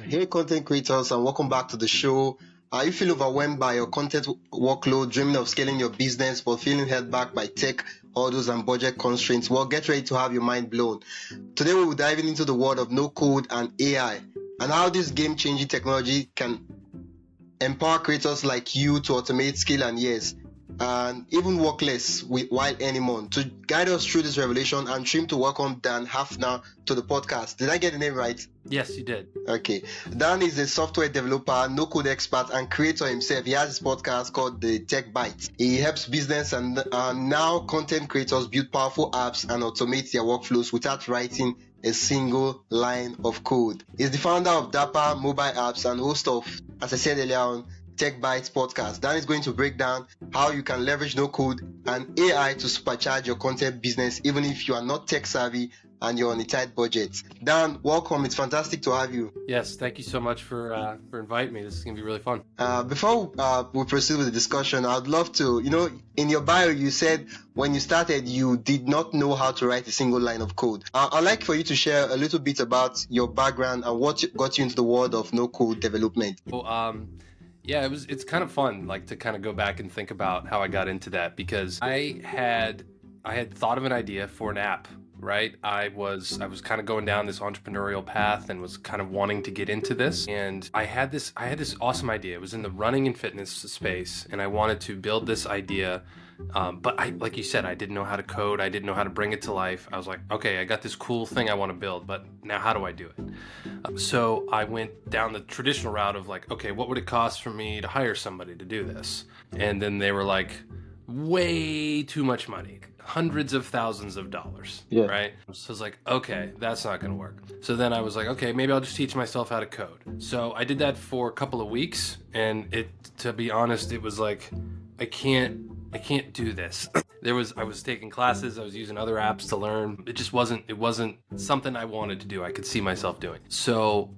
Hey, content creators, and welcome back to the show. Are you feeling overwhelmed by your content workload, dreaming of scaling your business, but feeling held back by tech hurdles and budget constraints? Well, get ready to have your mind blown. Today, we'll be diving into the world of no code and AI, and how this game changing technology can empower creators like you to automate skill and years, and even work less while earning more. To guide us through this revelation, I'm thrilled to welcome Dan Hafner to the podcast. Did I get the name right? Yes, you did. Okay. Dan is a software developer, no code expert, and creator himself. He has his podcast called the Tech Bite. He helps business and now content creators build powerful apps and automate their workflows without writing a single line of code. He's the founder of Dapper mobile apps and host of, as I said earlier on, Tech Bites podcast. Dan is going to break down how you can leverage no code and AI to supercharge your content business, even if you are not tech savvy and you're on a tight budget. Dan, welcome. It's fantastic to have you. Yes, thank you so much for inviting me. This is gonna be really fun. Before we proceed with the discussion, I'd love to, in your bio, you said when you started, you did not know how to write a single line of code. I'd like for you to share a little bit about your background and what got you into the world of no code development. Well, yeah, it's kind of fun, like to kind of go back and think about how I got into that, because I had thought of an idea for an app. Right, I was kind of going down this entrepreneurial path and was kind of wanting to get into this, and I had this awesome idea. It was in the running and fitness space, and I wanted to build this idea, but like you said, I didn't know how to code. I didn't know how to bring it to life. I was like, okay, I got this cool thing I want to build, but now how do I do it? So I went down the traditional route of like, okay, what would it cost for me to hire somebody to do this? And then they were like, way too much money, hundreds of thousands of dollars. Yeah. Right? So I was like, okay, that's not gonna work. So then I was like, okay, maybe I'll just teach myself how to code. So I did that for a couple of weeks, and to be honest, it was like, I can't do this. I was taking classes, I was using other apps to learn. It wasn't something I wanted to do. I could see myself doing. So,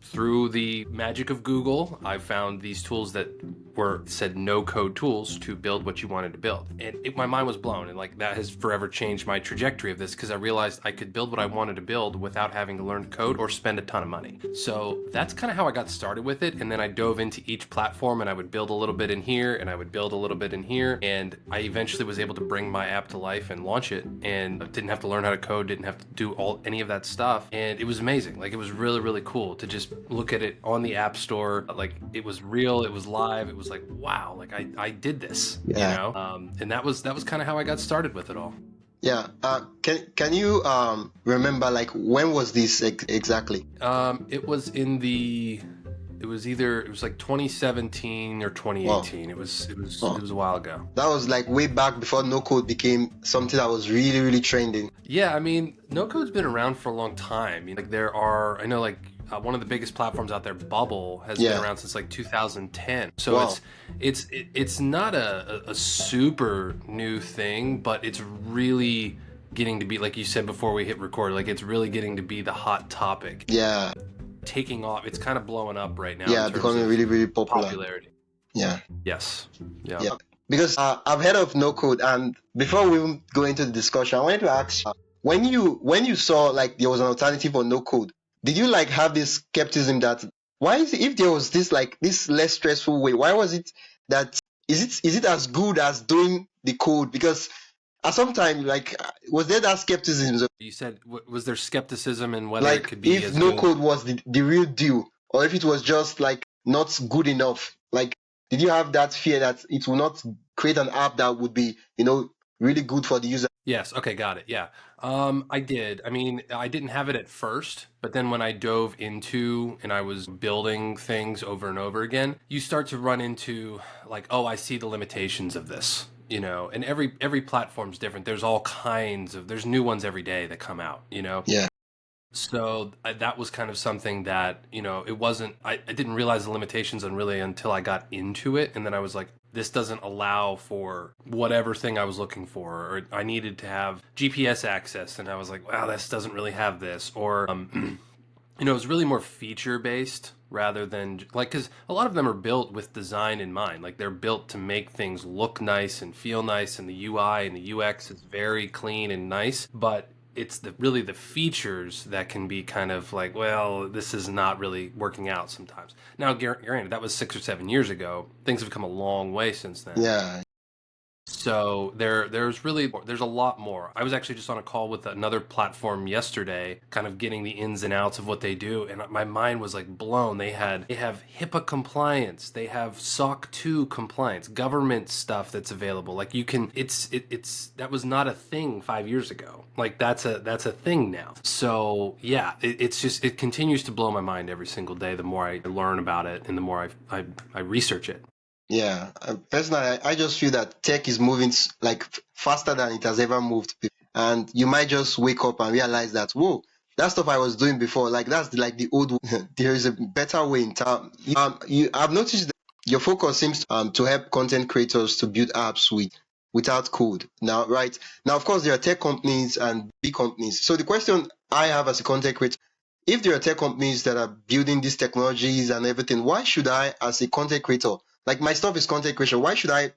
through the magic of Google, I found these tools that said no code tools to build what you wanted to build. And my mind was blown, and like that has forever changed my trajectory of this, because I realized I could build what I wanted to build without having to learn code or spend a ton of money. So that's kind of how I got started with it. And then I dove into each platform, and I would build a little bit in here, and I would build a little bit in here. And I eventually was able to bring my app to life and launch it, and didn't have to learn how to code, didn't have to do any of that stuff. And it was amazing. Like, it was really, really cool to just look at it on the App Store. Like, it was real, it was live, it was like, wow, like I did this. And that was kind of how I got started with it all. Yeah. Can you remember, like, when was this exactly? It was like 2017 or 2018. Wow. It was a while ago. That was like way back before no code became something that was really, really trending. Yeah, I mean, no code's been around for a long time. Like, I know, like, one of the biggest platforms out there, Bubble, has been around since like 2010. So wow. It's not a super new thing, but it's really getting to be, like you said before we hit record, like it's really getting to be the hot topic. Yeah. Taking off. It's kind of blowing up right now. Yeah, becoming really, really popular. Popularity. Yeah. Yes. Yeah. Because I've heard of no code, and before we go into the discussion, I wanted to ask, when you saw like there was an alternative for no code, did you like have this skepticism that why is it, if there was this like this less stressful way, why was it that is it as good as doing the code? Because at some time, like, was there that skepticism? You said, was there skepticism in whether it could be if as no good? code was the real deal, or if it was just like not good enough? Like, did you have that fear that it will not create an app that would be, really good for the user? Yes. Okay. Got it. Yeah. I did. I mean, I didn't have it at first, but then when I dove into and I was building things over and over again, you start to run into like, oh, I see the limitations of this, and every platform's different. There's all kinds there's new ones every day that come out, Yeah. So that was kind of something that, it wasn't, I didn't realize the limitations until I got into it. And then I was like, this doesn't allow for whatever thing I was looking for, or I needed to have GPS access. And I was like, wow, this doesn't really have this. Or, it was really more feature based rather than like, because a lot of them are built with design in mind. Like, they're built to make things look nice and feel nice. And the UI and the UX is very clean and nice. But it's really the features that can be kind of like, well, this is not really working out sometimes. Now, granted, that was 6 or 7 years ago. Things have come a long way since then. Yeah. So there's a lot more. I was actually just on a call with another platform yesterday, kind of getting the ins and outs of what they do, and my mind was like blown. They have HIPAA compliance, they have SOC 2 compliance, government stuff that's available. Like you can, it's that was not a thing 5 years ago. Like that's a thing now. So yeah, it's just, it continues to blow my mind every single day. The more I learn about it, and the more I research it. Yeah, personally, I just feel that tech is moving like faster than it has ever moved. And you might just wake up and realize that, whoa, that stuff I was doing before, like that's like the old way. There is a better way in town. I've noticed that your focus seems to help content creators to build apps without code. Now, right now, of course, there are tech companies and big companies. So the question I have as a content creator, if there are tech companies that are building these technologies and everything, why should I, as a content creator, like my stuff is content creation, why should I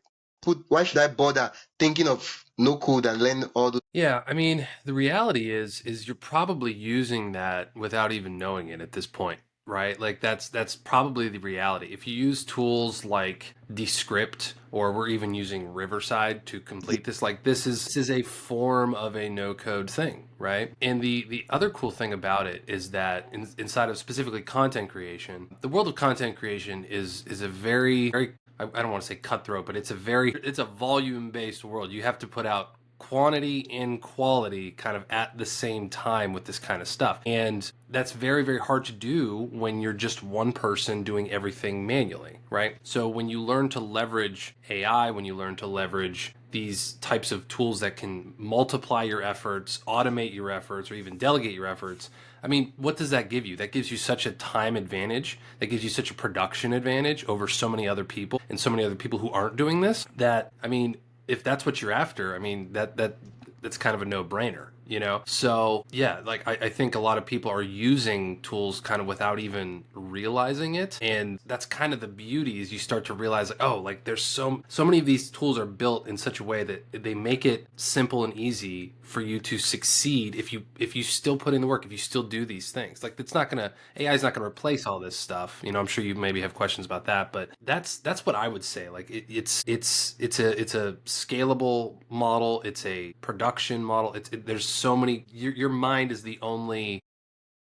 bother thinking of no code and learn all those? Yeah, I mean, the reality is you're probably using that without even knowing it at this point, right? Like that's probably the reality. If you use tools like Descript, or we're even using Riverside to complete this, like this is a form of a no code thing, right? And the other cool thing about it is that inside of specifically content creation, the world of content creation is a very I don't want to say cutthroat, but it's a volume based world. You have to put out quantity and quality kind of at the same time with this kind of stuff. And that's very, very hard to do when you're just one person doing everything manually, right? So when you learn to leverage AI, when you learn to leverage these types of tools that can multiply your efforts, automate your efforts, or even delegate your efforts, I mean, what does that give you? That gives you such a time advantage. That gives you such a production advantage over so many other people, and so many other people who aren't doing this, that, I mean, if that's what you're after, I mean, that's kind of a no-brainer, you know? So yeah, like I think a lot of people are using tools kind of without even realizing it. And that's kind of the beauty, is you start to realize like, oh, like there's so many of these tools are built in such a way that they make it simple and easy for you to succeed if you still put in the work, if you still do these things. Like AI is not gonna replace all this stuff. You know, I'm sure you maybe have questions about that, but that's what I would say. Like it's a scalable model, it's a production model. There's so many. Your mind is the only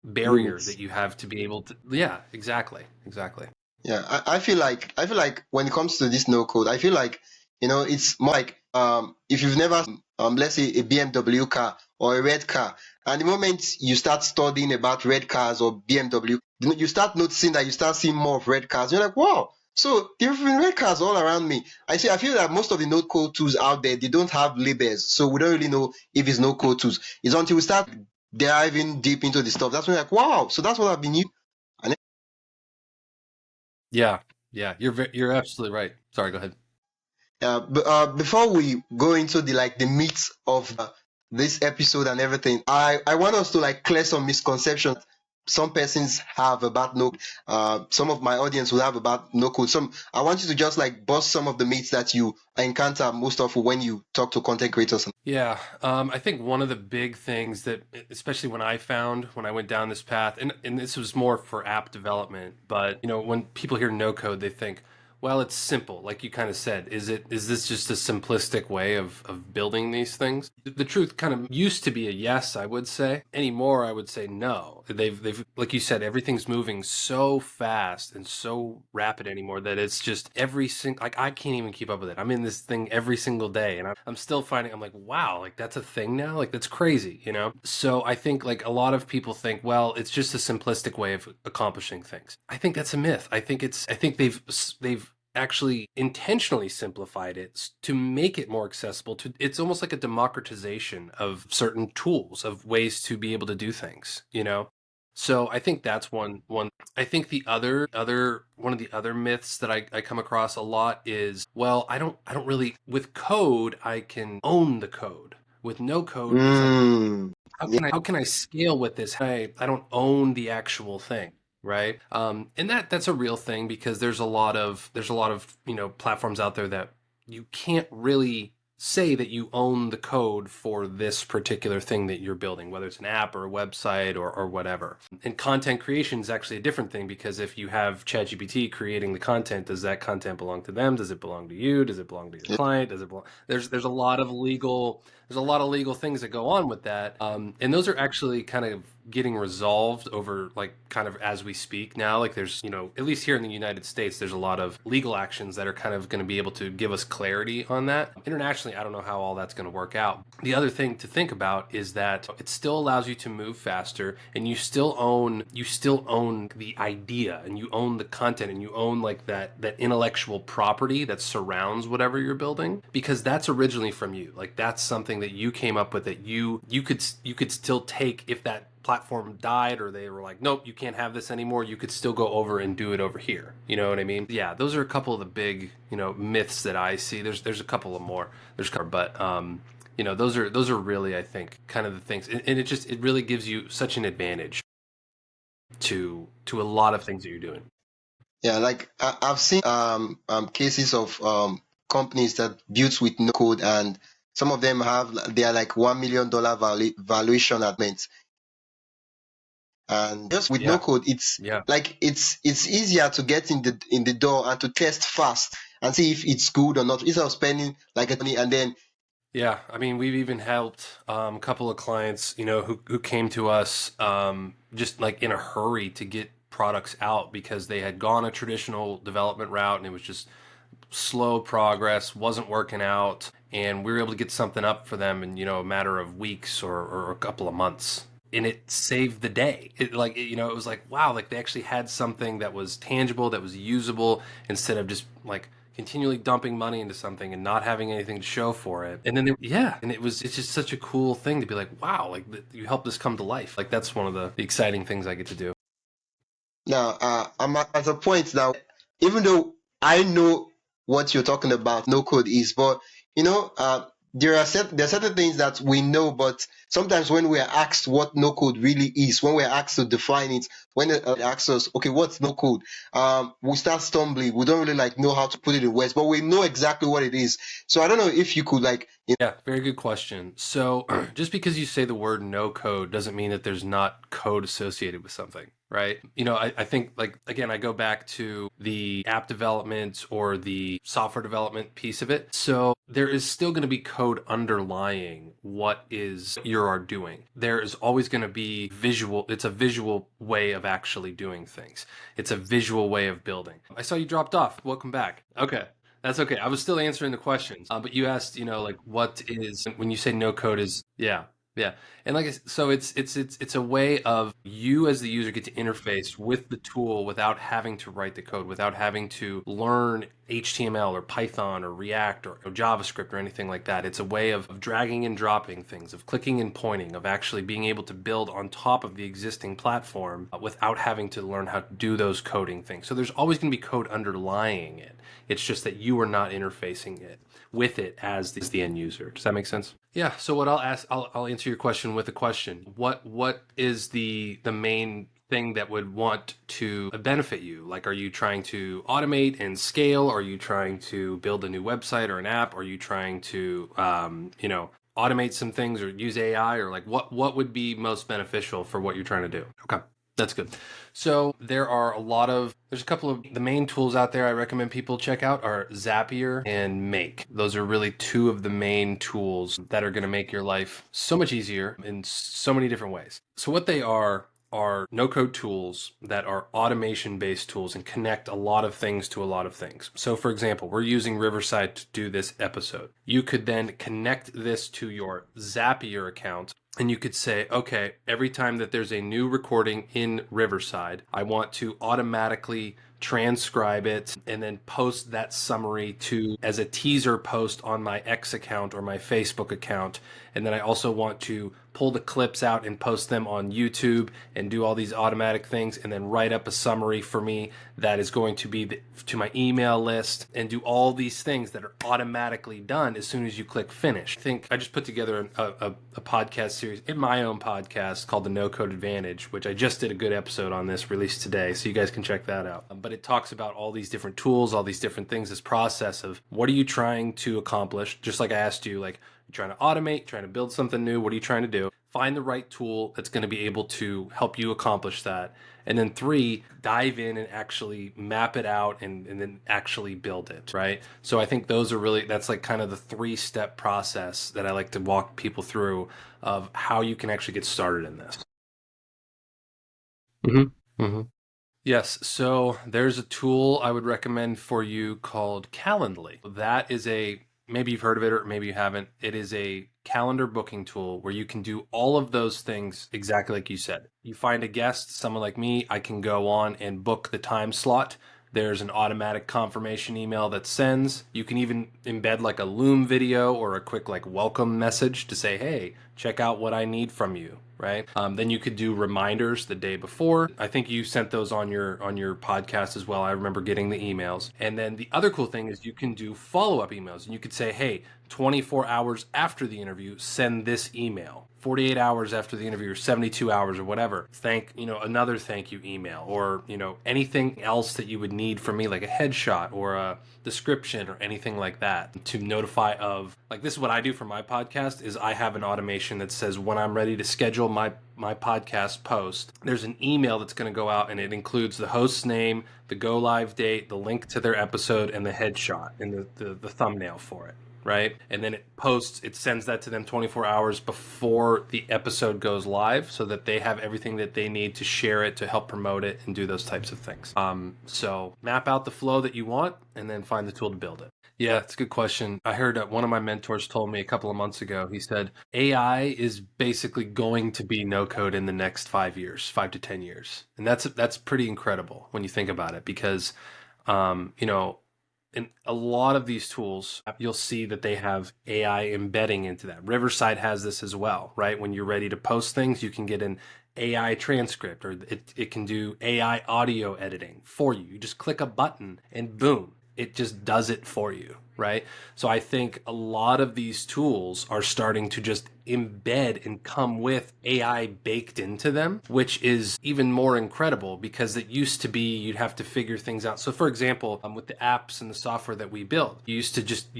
barrier Limits. that you have to be able to. Yeah, exactly. Yeah, I feel like when it comes to this no code, I feel like, it's more like, if you've never let's say a BMW car or a red car, and the moment you start studying about red cars or BMW, you start noticing that you start seeing more of red cars. You're like, wow. So there have been red cars all around me. I feel that most of the no code tools out there, they don't have labels, so we don't really know if it's no code tools. It's until we start diving deep into the stuff that's when we're like, wow. So that's what I've been using. Yeah, yeah. You're absolutely right. Sorry, go ahead. Before we go into the meat of this episode and everything, I want us to like clear some misconceptions some persons have about no. Some of my audience will have about no code. I want you to just like bust some of the myths that you encounter most often when you talk to content creators. Yeah, I think one of the big things that, especially when I went down this path, and this was more for app development, but you know, when people hear no code, they think, well, it's simple, like you kind of said. Is this just a simplistic way of building these things? The truth kind of used to be a yes, I would say. Anymore, I would say no. They've like you said, everything's moving so fast and so rapid anymore that it's just like I can't even keep up with it. I'm in this thing every single day, and I'm still finding, I'm like, wow, like that's a thing now? Like that's crazy, you know? So I think like a lot of people think, well, it's just a simplistic way of accomplishing things. I think that's a myth. I think they've actually intentionally simplified it to make it more accessible to. It's almost like a democratization of certain tools, of ways to be able to do things, you know. So I think that's one. I think the other one of the other myths that I come across a lot is, well, I don't really, with code I can own the code. With no code, it's like, Yeah. how can I scale with this? I don't own the actual thing, right? And that's a real thing, because there's a lot of, you know, platforms out there that you can't really say that you own the code for this particular thing that you're building, whether it's an app or a website or whatever. And content creation is actually a different thing, because if you have ChatGPT creating the content, does that content belong to them? Does it belong to you? Does it belong to your client? Does it belong? There's a lot of legal things that go on with that, and those are actually kind of getting resolved over, like, kind of as we speak now. Like, there's, at least here in the United States, there's a lot of legal actions that are kind of going to be able to give us clarity on that. Internationally, I don't know how all that's going to work out. The other thing to think about is that it still allows you to move faster, and you still own the idea, and you own the content, and you own, like, that intellectual property that surrounds whatever you're building, because that's originally from you. Like, that's something that you came up with, that you could still take. If that platform died, or they were like, nope, you can't have this anymore, you could still go over and do it over here. You know what I mean? Yeah, those are a couple of the big, myths that I see. There's a couple of more. But those are really, I think, kind of the things, and it really gives you such an advantage to a lot of things that you're doing. Yeah, like I've seen cases of companies that built with no code, and some of them they are like $1 million valuation at mint. And just with no code, it's like it's easier to get in the door and to test fast and see if it's good or not, instead of spending like a money and then. Yeah, I mean, we've even helped a couple of clients, who came to us just like in a hurry to get products out, because they had gone a traditional development route and it was just slow progress, wasn't working out, and we were able to get something up for them in, a matter of weeks or a couple of months. And it saved the day. It was like, wow, like they actually had something that was tangible, that was usable, instead of just like continually dumping money into something and not having anything to show for it. And then it's just such a cool thing to be like, wow, like you helped this come to life. Like, that's one of the exciting things I get to do. Now, I'm at a point now, even though I know what you're talking about, no code is, but there are certain things that we know, but sometimes when we are asked what no code really is, when we're asked to define it, when they ask us, okay, what's no code, we start stumbling. We don't really know how to put it in words, but we know exactly what it is. So I don't know if you could Yeah, very good question. So just because you say the word no code doesn't mean that there's not code associated with something, right? I think, like, again, I go back to the app development or the software development piece of it. So there is still going to be code underlying what is you are doing. There is always going to be visual. It's a visual way of actually doing things. It's a visual way of building. I saw you dropped off. Welcome back. Okay. That's okay. I was still answering the questions, but you asked, like, what is, when you say no code is, yeah. And so it's a way of you as the user get to interface with the tool without having to write the code, without having to learn HTML or Python or React or JavaScript or anything like that. It's a way of dragging and dropping things, of clicking and pointing, of actually being able to build on top of the existing platform without having to learn how to do those coding things. So there's always going to be code underlying it. It's just that you are not interfacing with it as the end user. Does that make sense? Yeah. So what I'll answer your question with a question. What is the main thing that would want to benefit you? Like, are you trying to automate and scale? Are you trying to build a new website or an app? Are you trying to, automate some things or use AI, or like what would be most beneficial for what you're trying to do? Okay. That's good. So there's a couple of the main tools out there I recommend people check out are Zapier and Make. Those are really two of the main tools that are going to make your life so much easier in so many different ways. So what they are no-code tools that are automation-based tools and connect a lot of things to a lot of things. So, for example, we're using Riverside to do this episode. You could then connect this to your Zapier account, and you could say, okay, every time that there's a new recording in Riverside, I want to automatically transcribe it and then post that summary as a teaser post on my X account or my Facebook account. And then I also want to pull the clips out and post them on YouTube and do all these automatic things, and then write up a summary for me that is going to be to my email list, and do all these things that are automatically done as soon as you click finish. I think I just put together a podcast series in my own podcast called the No Code Advantage, which I just did a good episode on this, released today, so you guys can check that out. But it talks about all these different tools, all these different things, this process of what are you trying to accomplish. Just like I asked you, like, you're trying to automate, trying to build something new, what are you trying to do? Find the right tool that's going to be able to help you accomplish that. And then 3, dive in and actually map it out and then actually build it, right? So I think those are really, that's like kind of the 3-step process that I like to walk people through of how you can actually get started in this. Yes, so there's a tool I would recommend for you called Calendly. That is maybe you've heard of it or maybe you haven't. It is a calendar booking tool where you can do all of those things exactly like you said. You find a guest, someone like me, I can go on and book the time slot. There's an automatic confirmation email that sends. You can even embed like a Loom video or a quick like welcome message to say, hey, check out what I need from you, right? Then you could do reminders the day before. I think you sent those on your podcast as well. I remember getting the emails. And then the other cool thing is you can do follow-up emails, and you could say, hey, 24 hours after the interview, send this email. 48 hours after the interview, or 72 hours or whatever, another thank you email, or, anything else that you would need from me, like a headshot or a description or anything like that, to notify of, like, this is what I do for my podcast, is I have an automation that says when I'm ready to schedule my podcast post, there's an email that's going to go out, and it includes the host's name, the go live date, the link to their episode, and the headshot and the thumbnail for it. Right? And then it sends that to them 24 hours before the episode goes live, so that they have everything that they need to share it, to help promote it, and do those types of things. So map out the flow that you want, and then find the tool to build it. Yeah, it's a good question. I heard one of my mentors told me a couple of months ago, he said, AI is basically going to be no code in the next 5 years, 5 to 10 years. And that's pretty incredible when you think about it, because, in a lot of these tools, you'll see that they have AI embedding into that. Riverside has this as well, right? When you're ready to post things, you can get an AI transcript, or it can do AI audio editing for you. You just click a button and boom, it just does it for you, right? So I think a lot of these tools are starting to just embed and come with AI baked into them, which is even more incredible, because it used to be you'd have to figure things out. So for example, with the apps and the software that we build, you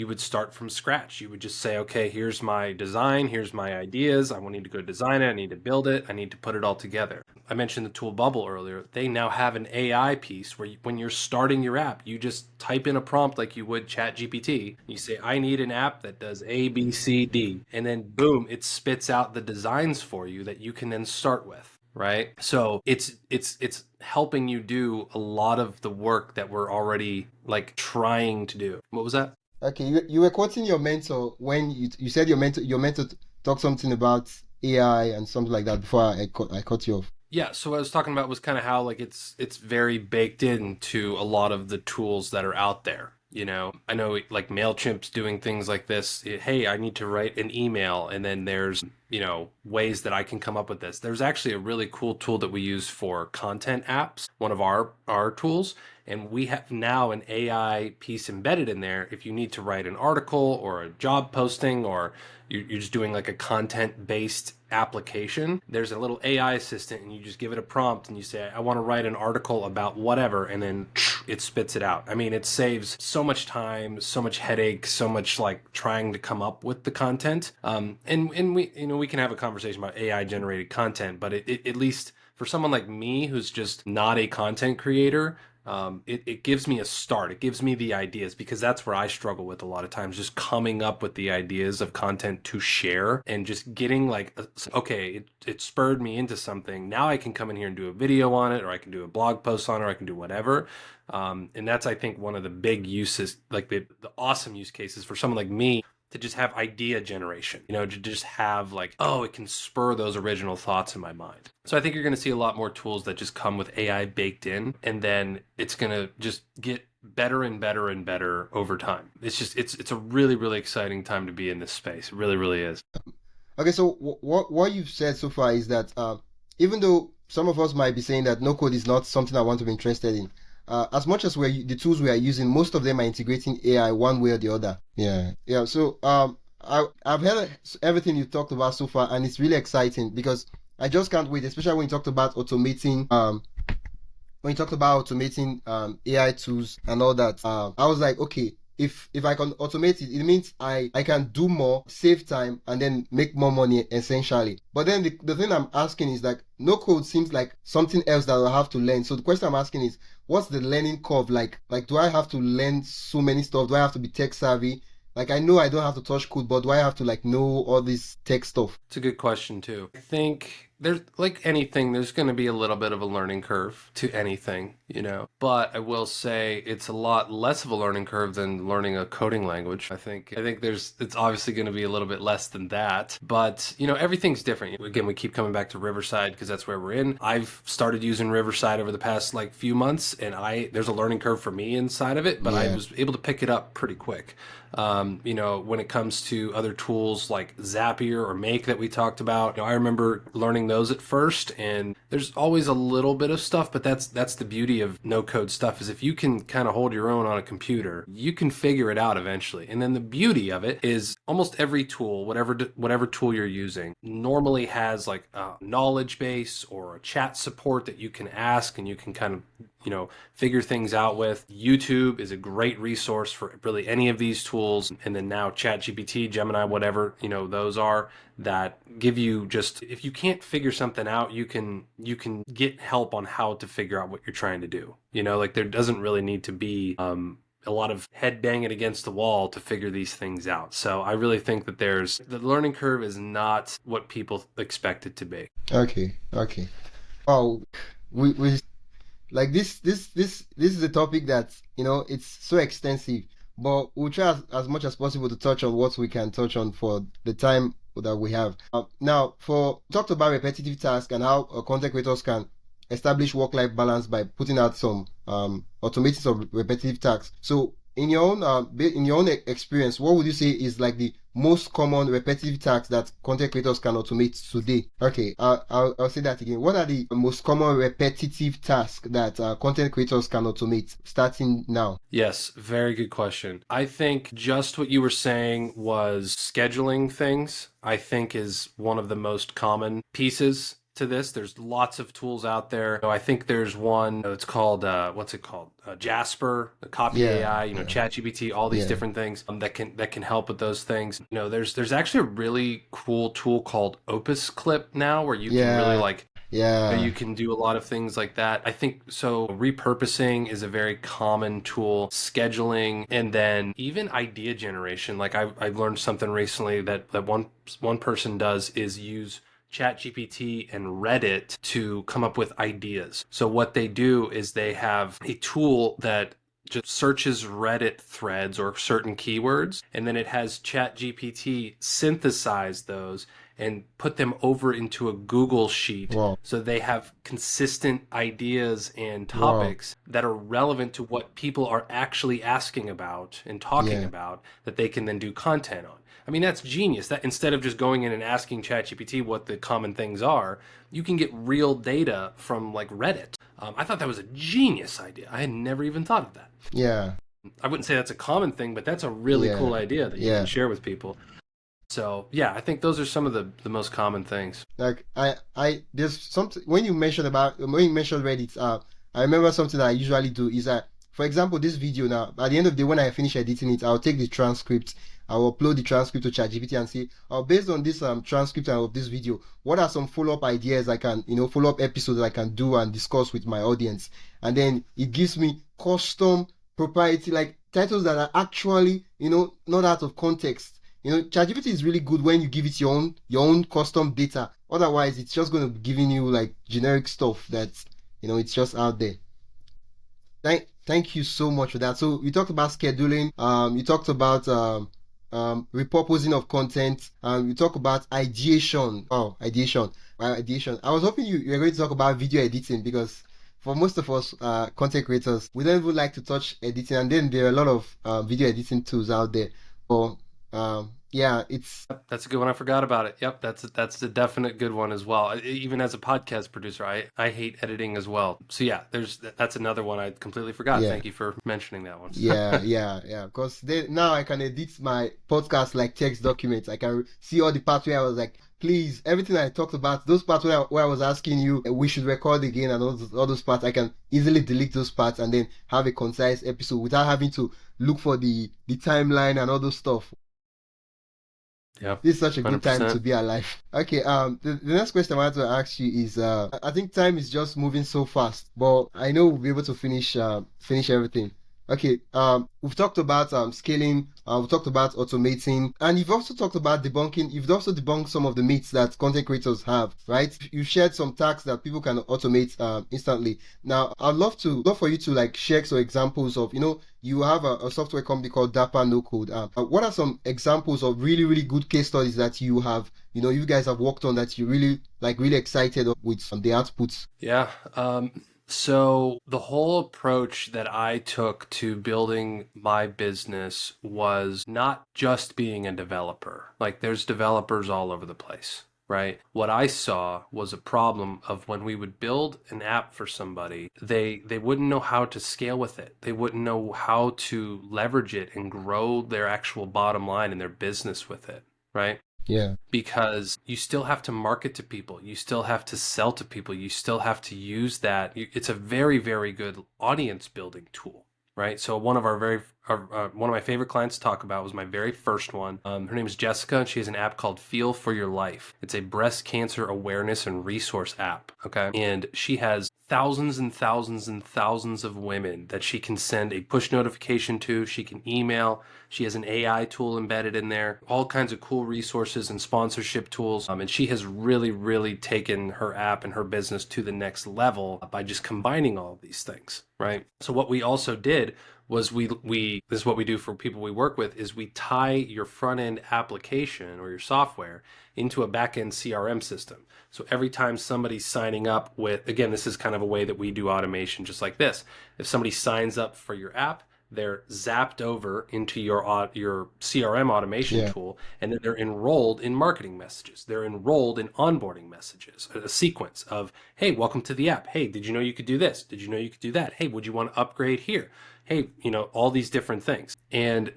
would start from scratch. You would just say, okay, here's my design, here's my ideas, I need to go design it, I need to build it, I need to put it all together. I mentioned the tool Bubble earlier. They now have an AI piece where when you're starting your app, you just type in a prompt like you would ChatGPT. You say, I need an app that does A, B, C, D, and then boom, it spits out the designs for you that you can then start with, right? So it's helping you do a lot of the work that we're already like trying to do. What was that? Okay, you were quoting your mentor when you said your mentor talked something about AI and something like that before I cut you off. Yeah, so what I was talking about was kind of how like it's very baked into a lot of the tools that are out there. I know like MailChimp's doing things like this. Hey, I need to write an email, and then there's, ways that I can come up with this. There's actually a really cool tool that we use for content apps, one of our tools, and we have now an AI piece embedded in there. If you need to write an article or a job posting, or you're just doing like a content-based application, there's a little AI assistant, and you just give it a prompt and you say, I want to write an article about whatever, and then it spits it out. I mean, it saves so much time, so much headache, so much like trying to come up with the content. And we can have a conversation about AI generated content, but it at least for someone like me who's just not a content creator, it gives me a start. It gives me the ideas, because that's where I struggle with a lot of times, just coming up with the ideas of content to share, and just getting like, okay, it spurred me into something. Now I can come in here and do a video on it, or I can do a blog post on it, or I can do whatever. And that's, I think, one of the big uses, like the awesome use cases for someone like me, to just have idea generation, to just have like, oh, it can spur those original thoughts in my mind. So I think you're going to see a lot more tools that just come with AI baked in, and then it's going to just get better and better and better over time. It's a really, really exciting time to be in this space. It really, really is. Okay, so what you've said so far is that even though some of us might be saying that no code is not something I want to be interested in, as much as the tools we are using, most of them are integrating AI one way or the other. Yeah, yeah. So I've heard everything you talked about so far, and it's really exciting because I just can't wait, especially when you talked about automating AI tools and all that. I was like, okay, if I can automate it, it means I can do more, save time, and then make more money essentially. But then the thing I'm asking is like, no code seems like something else that I'll have to learn. So the question I'm asking is, what's the learning curve like? Like, do I have to learn so many stuff? Do I have to be tech savvy? Like, I know I don't have to touch code, but do I have to like know all this tech stuff? It's a good question too. I think there's like anything, there's going to be a little bit of a learning curve to anything, you know. But I will say it's a lot less of a learning curve than learning a coding language. I think it's obviously going to be a little bit less than that. But, you know, everything's different. Again, we keep coming back to Riverside because that's where we're in. I've started using Riverside over the past like few months, and there's a learning curve for me inside of it, but I Yeah. was able to pick it up pretty quick. You know, when it comes to other tools like Zapier or Make that we talked about, you know, I remember learning those at first, and there's always a little bit of stuff, but that's the beauty of no code stuff is if you can kind of hold your own on a computer, you can figure it out eventually. And then the beauty of it is almost every tool, whatever tool you're using, normally has like a knowledge base or a chat support that you can ask and you can kind of, you know, figure things out with. YouTube is a great resource for really any of these tools. And then now ChatGPT, Gemini, whatever, you know, those are that give you just, if you can't figure something out, you can get help on how to figure out what you're trying to do. You know, like there doesn't really need to be a lot of head banging against the wall to figure these things out. So I really think that the learning curve is not what people expect it to be. Okay. Okay. Oh, we like this is a topic that it's so extensive, but we'll try as much as possible to touch on what we can touch on for the time that we have. Now, for talked about repetitive tasks and how content creators can establish work-life balance by putting out some automating some repetitive tasks. So in your own experience, what would you say is like the most common repetitive tasks that content creators can automate today? Okay, I'll say that again. What are the most common repetitive tasks that content creators can automate starting now? Yes, very good question. I think just what you were saying was scheduling things, I think is one of the most common pieces to this. There's lots of tools out there. I think there's one, it's called, what's it called? Jasper, the Copy Yeah, AI, yeah, ChatGPT, all these yeah, different things that can help with those things. There's actually a really cool tool called Opus Clip now where you can really yeah, like yeah, you can do a lot of things like that. I think so. Repurposing is a very common tool, scheduling, and then even idea generation. Like I've learned something recently that one person does is use ChatGPT and Reddit to come up with ideas. So what they do is they have a tool that just searches Reddit threads or certain keywords, and then it has ChatGPT synthesize those and put them over into a Google sheet wow, so they have consistent ideas and wow, topics that are relevant to what people are actually asking about and talking yeah, about that they can then do content on. I mean, that's genius. That instead of just going in and asking ChatGPT what the common things are, you can get real data from like Reddit. I thought that was a genius idea. I had never even thought of that. yeah, I wouldn't say that's a common thing, but that's a really yeah, cool idea that you can yeah. share with people. So yeah, I think those are some of the most common things. Like there's something when you mentioned Reddit. I remember something that I usually do is that, for example, this video now, at the end of the day, when I finish editing it, I'll take the transcript, I'll upload the transcript to ChatGPT and say, oh, based on this transcript of this video, what are some follow-up ideas I can, follow-up episodes I can do and discuss with my audience, and then it gives me custom proprietary like titles that are actually, not out of context. ChatGPT is really good when you give it your own custom data. Otherwise, it's just going to be giving you like generic stuff that's it's just out there. Thank you so much for that. So we talked about scheduling. You talked about repurposing of content. We talked about ideation. Oh, ideation. Ideation. I was hoping you were going to talk about video editing because for most of us content creators, we don't even like to touch editing. And then there are a lot of video editing tools out there. But Yeah, it's That's a good one. I forgot about it. Yep, that's a definite good one as well. Even as a podcast producer, I hate editing as well. So yeah, that's another one I completely forgot. yeah. Thank you for mentioning that one. Yeah. Because now I can edit my podcast like text documents. I can see all the parts where I was like, please, everything I talked about, those parts where I was asking you, we should record again, and all those parts, I can easily delete those parts and then have a concise episode without having to look for the timeline and all those stuff. Yeah, This is such a good time to 100%. be alive. Okay, the next question I wanted to ask you is, I think time is just moving so fast, but I know we'll be able to finish everything. Okay, we've talked about scaling, we've talked about automating, and you've also talked about debunking. You've also debunked some of the myths that content creators have, right? You shared some tasks that people can automate instantly. Now, love for you to like share some examples of, you have a software company called Dapper No Code. What are some examples of really, really good case studies that you guys have worked on that you really excited with the outputs? Yeah. So the whole approach that I took to building my business was not just being a developer. Like there's developers all over the place, right? What I saw was a problem of when we would build an app for somebody, they wouldn't know how to scale with it. They wouldn't know how to leverage it and grow their actual bottom line in their business with it, right? Yeah. Because you still have to market to people, you still have to sell to people, you still have to use that. It's a very, very good audience building tool, right? So one of my favorite clients to talk about was my very first one. Her name is Jessica, and she has an app called Feel for Your Life. It's a breast cancer awareness and resource app, okay? And she has thousands and thousands and thousands of women that she can send a push notification to. She can email. She has an AI tool embedded in there, all kinds of cool resources and sponsorship tools. And she has really, really taken her app and her business to the next level by just combining all of these things, right? So what we also did was we this is what we do for people we work with, is we tie your front end application or your software into a back end CRM system. So every time somebody's signing up with, again, this is kind of a way that we do automation just like this. If somebody signs up for your app, they're zapped over into your CRM automation tool, and then they're enrolled in marketing messages. They're enrolled in onboarding messages, a sequence of, hey, welcome to the app. Hey, did you know you could do this? Did you know you could do that? Hey, would you want to upgrade here? Hey, all these different things. And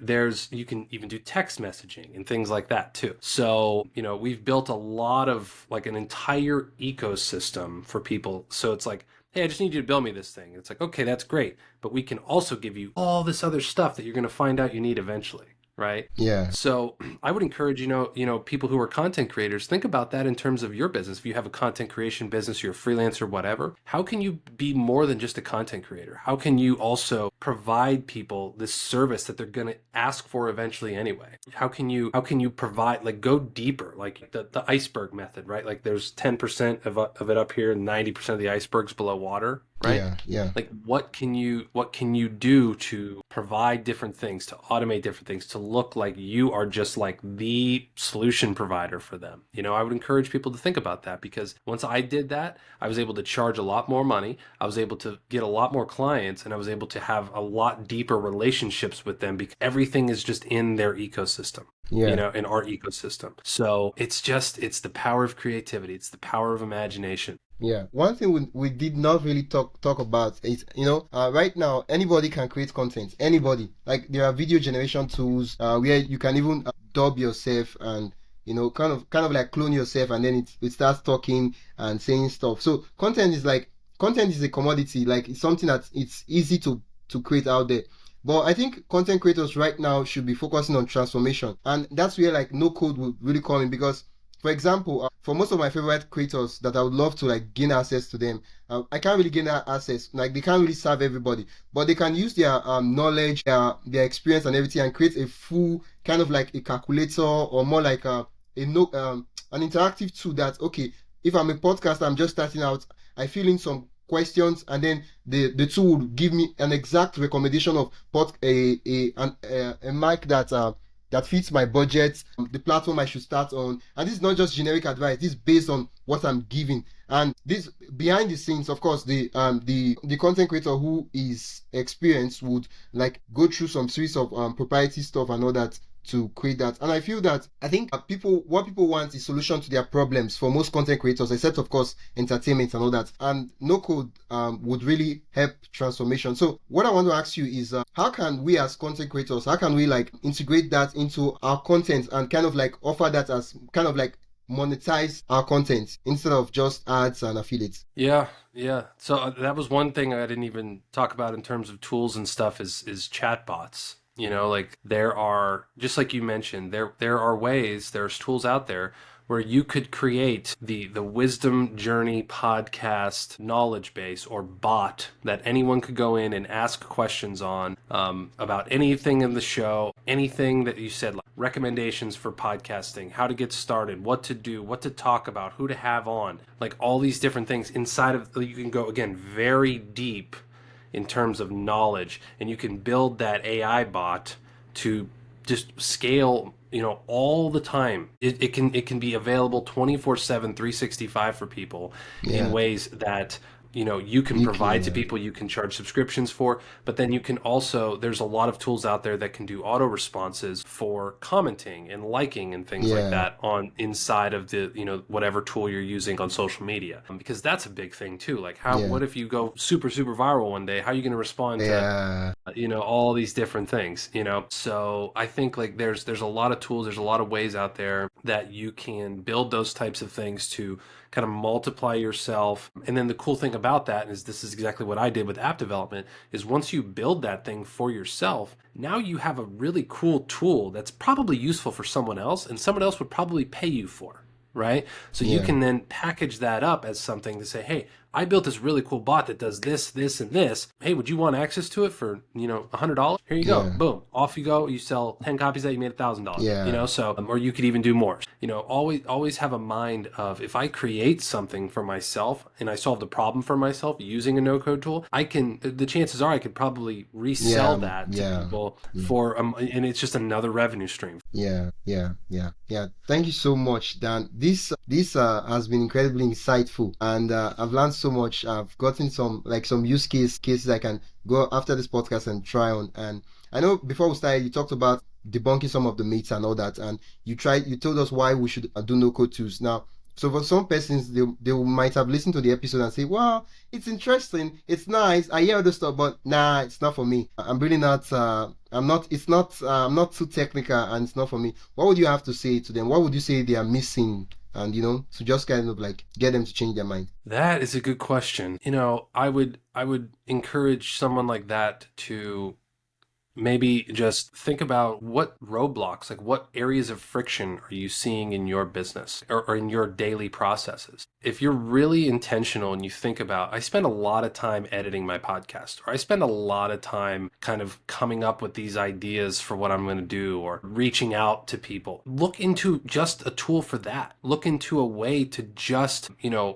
you can even do text messaging and things like that too. So, we've built a lot of like an entire ecosystem for people. So it's like, hey, I just need you to build me this thing. It's like, okay, that's great. But we can also give you all this other stuff that you're going to find out you need eventually. Right? Yeah. So I would encourage, people who are content creators, think about that in terms of your business. If you have a content creation business, you're a freelancer, whatever, how can you be more than just a content creator? How can you also provide people this service that they're going to ask for eventually anyway? How can you provide, like, go deeper, like the iceberg method, right? Like there's 10% of it up here and 90% of the iceberg's below water. Right? Yeah. Like what can you do to provide different things, to automate different things, to look like you are just like the solution provider for them? I would encourage people to think about that, because once I did that, I was able to charge a lot more money. I was able to get a lot more clients, and I was able to have a lot deeper relationships with them because everything is just in their ecosystem. Yeah. In our ecosystem. So it's the power of creativity. It's the power of imagination. Yeah, one thing we did not really talk about is, right now anybody can create content. Anybody, like there are video generation tools where you can even dub yourself and kind of like clone yourself, and then it starts talking and saying stuff. So content is a commodity. Like it's something that it's easy to create out there. But I think content creators right now should be focusing on transformation, and that's where like no code will really come in. Because for example, for most of my favorite creators that I would love to like gain access to them, I can't really gain that access. Like they can't really serve everybody, but they can use their knowledge, their experience and everything, and create a full kind of like a calculator, or more like a no an interactive tool that, okay, if I'm a podcaster, I'm just starting out, I fill in some questions, and then the tool will give me an exact recommendation of a mic that fits my budget, the platform I should start on. And this is not just generic advice. This is based on what I'm giving. And this behind the scenes, of course, the content creator who is experienced would like go through some series of proprietary stuff and all that to create that. And I feel that I think what people want is solution to their problems for most content creators, except of course entertainment and all that. And no code would really help transformation. So what I want to ask you is how can we as content creators, how can we like integrate that into our content and kind of like offer that as kind of like monetize our content instead of just ads and affiliates? Yeah. So that was one thing I didn't even talk about in terms of tools and stuff is chatbots. Like there are, just like you mentioned, there are ways, there's tools out there where you could create the wisdom journey podcast knowledge base or bot that anyone could go in and ask questions on about anything in the show, anything that you said, like recommendations for podcasting, how to get started, what to do, what to talk about, who to have on, like all these different things inside of, you can go again very deep in terms of knowledge, and you can build that AI bot to just scale, all the time. It can be available 24/7, 365 for people in ways that you can provide to people, you can charge subscriptions for, but then you can also, there's a lot of tools out there that can do auto responses for commenting and liking and things like that on inside of the, whatever tool you're using on social media. Because that's a big thing too. Like what if you go super, super viral one day? How are you going to respond to, all these different things, So I think like there's a lot of tools, there's a lot of ways out there that you can build those types of things to kind of multiply yourself. And then the cool thing about that is, this is exactly what I did with app development, is once you build that thing for yourself, now you have a really cool tool that's probably useful for someone else, and someone else would probably pay you for, right? So you can then package that up as something to say, hey, I built this really cool bot that does this, this, and this. Hey, would you want access to it for, $100? Here you go. Boom. Off you go. You sell 10 copies that you made $1,000. So, or you could even do more. Always have a mind of, if I create something for myself and I solve the problem for myself using a no-code tool, the chances are I could probably resell that to people for, and it's just another revenue stream. Yeah. Thank you so much, Dan. This has been incredibly insightful, and I've learned so much. I've gotten some use cases I can go after this podcast and try on. And I know before we started, you talked about debunking some of the myths and all that, and you told us why we should do no code tools. Now, so for some persons, they might have listened to the episode and say, "Wow, it's interesting, it's nice, I hear all this stuff, but nah, it's not for me. I'm really not. I'm not too technical, and it's not for me." What would you have to say to them? What would you say they are missing? And to just kind of like get them to change their mind. That is a good question. I would encourage someone like that to maybe just think about what roadblocks, like what areas of friction are you seeing in your business or in your daily processes. If you're really intentional and you think about, I spend a lot of time editing my podcast, or I spend a lot of time kind of coming up with these ideas for what I'm going to do, or reaching out to people, look into just a tool for that. Look into a way to just,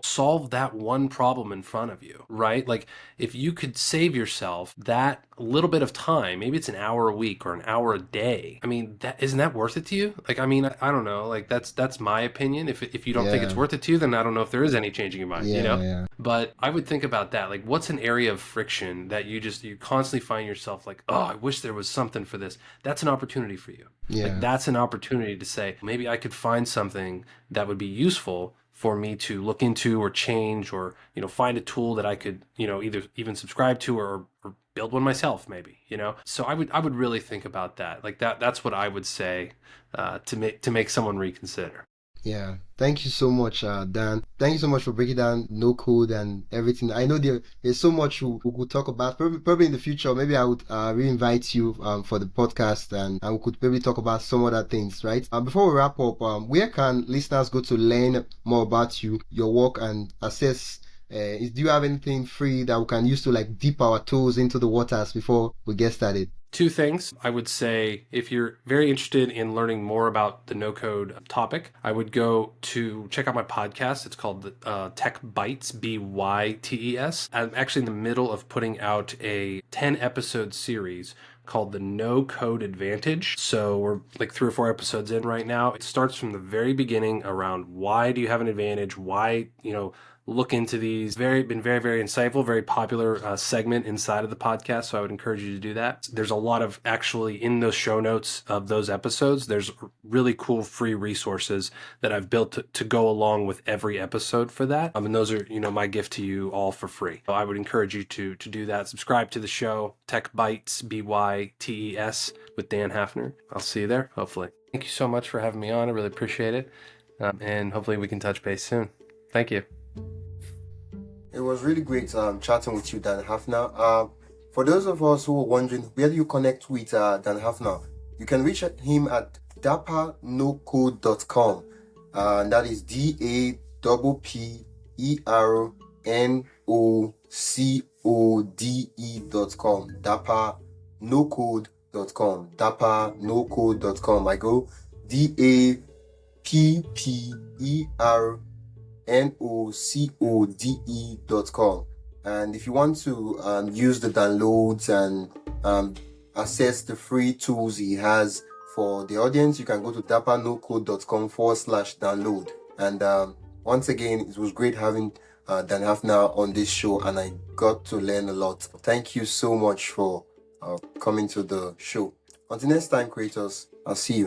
solve that one problem in front of you, right? Like if you could save yourself that little bit of time, maybe it's an hour a week or an hour a day. I mean, isn't that worth it to you? Like, I mean, I don't know. Like that's my opinion. If you don't think it's worth it to you, then I don't know if there is any changing your mind, But I would think about that. Like, what's an area of friction that you constantly find yourself like, oh, I wish there was something for this. That's an opportunity for you. Like, that's an opportunity to say, maybe I could find something that would be useful for me to look into or change, or, find a tool that I could, either even subscribe to or build one myself, maybe, So I would really think about that. Like that's what I would say to make someone reconsider. Yeah, thank you so much, Dan. Thank you so much for breaking down no code and everything. I know there's so much we could talk about. Probably in the future, maybe I would re-invite you for the podcast, and we could maybe talk about some other things, right? Before we wrap up, where can listeners go to learn more about you, your work, and assess? Do you have anything free that we can use to like dip our toes into the waters before we get started? Two things. I would say, if you're very interested in learning more about the no-code topic, I would go to check out my podcast. It's called Tech Bytes, Bytes. I'm actually in the middle of putting out a 10-episode series called the No Code Advantage. So we're like 3 or 4 episodes in right now. It starts from the very beginning around why do you have an advantage? Why, look into these. Been very, very insightful, very popular segment inside of the podcast. So I would encourage you to do that. There's a lot of actually in those show notes of those episodes, there's really cool free resources that I've built to go along with every episode for that. And those are, my gift to you all for free. So I would encourage you to do that. Subscribe to the show, Tech Bites, BYTES with Dan Hafner. I'll see you there, hopefully. Thank you so much for having me on. I really appreciate it. And hopefully we can touch base soon. Thank you. It was really great chatting with you, Dan Hafner. For those of us who are wondering, where do you connect with Dan Hafner? You can reach him at dappernoCode.com. And that is DAPPERNOCODE.com. dappernoCode.com. dappernoCode.com. I go DAPPERNOCODE.com. And if you want to use the downloads and access the free tools he has for the audience, you can go to dappernoCode.com/download. And once again, it was great having Dan Hafner on this show, and I got to learn a lot. Thank you so much for coming to the show. Until next time, creators, I'll see you.